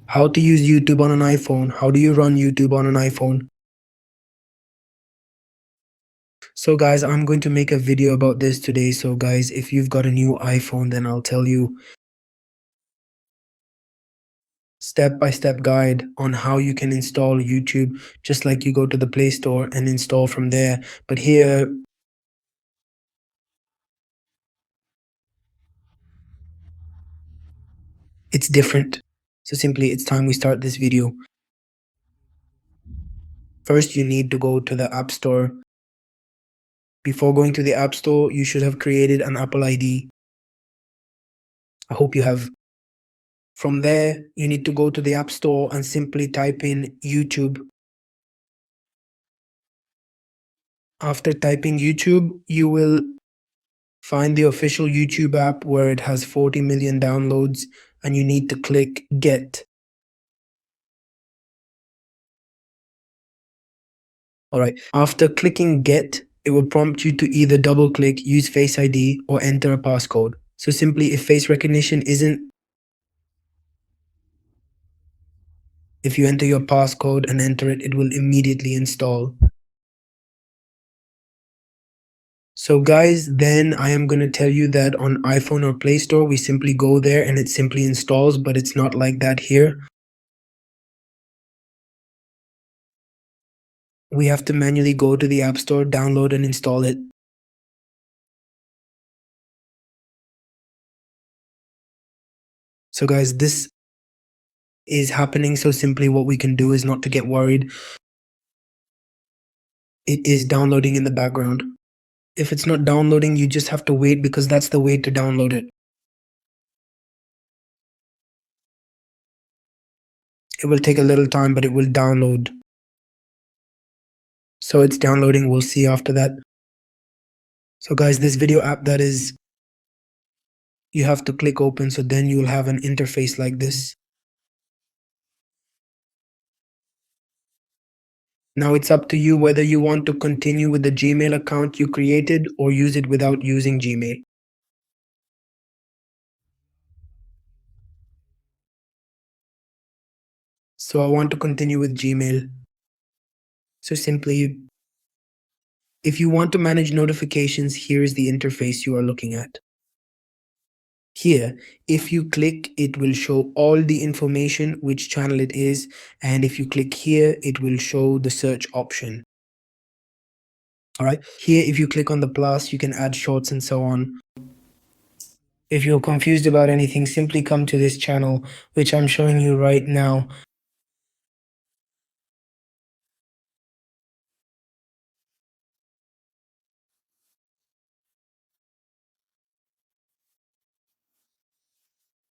How to use YouTube on an iPhone. How do you run YouTube on an iPhone? So guys, I'm going to make a video about this today. So guys, if you've got a new iPhone, then I'll tell you step-by-step guide on how you can install YouTube, just like you go to the Play Store and install from there. But here, it's different. So simply, it's time we start this video. First, you need to go to the App Store. Before going to the App Store, you should have created an Apple ID. I hope you have. From there, you need to go to the App Store and simply type in YouTube. After typing YouTube, you will find the official YouTube app where it has 40 million downloads, and you need to click Get. Alright, after clicking Get, it will prompt you to either double click, use Face ID, or enter a passcode. So simply, if face recognition isn't, if you enter your passcode and enter it, it will immediately install. So guys, then I am going to tell you that on iPhone or Play Store, we simply go there and it simply installs, but it's not like that here. We have to manually go to the App Store, download and install it. So guys, this is happening. So simply what we can do is not to get worried. It is downloading in the background. If it's not downloading, you just have to wait because that's the way to download it. It will take a little time, but it will download. So it's downloading. We'll see after that. So guys, this video app, that is, you have to click open. So then you'll have an interface like this. Now it's up to you whether you want to continue with the Gmail account you created or use it without using Gmail. So I want to continue with Gmail. So simply, if you want to manage notifications, here is the interface you are looking at. Here, if you click, it will show all the information, which channel it is, and if you click here, it will show the search option. Alright, here if you click on the plus, you can add shorts and so on. If you're confused about anything, simply come to this channel, which I'm showing you right now.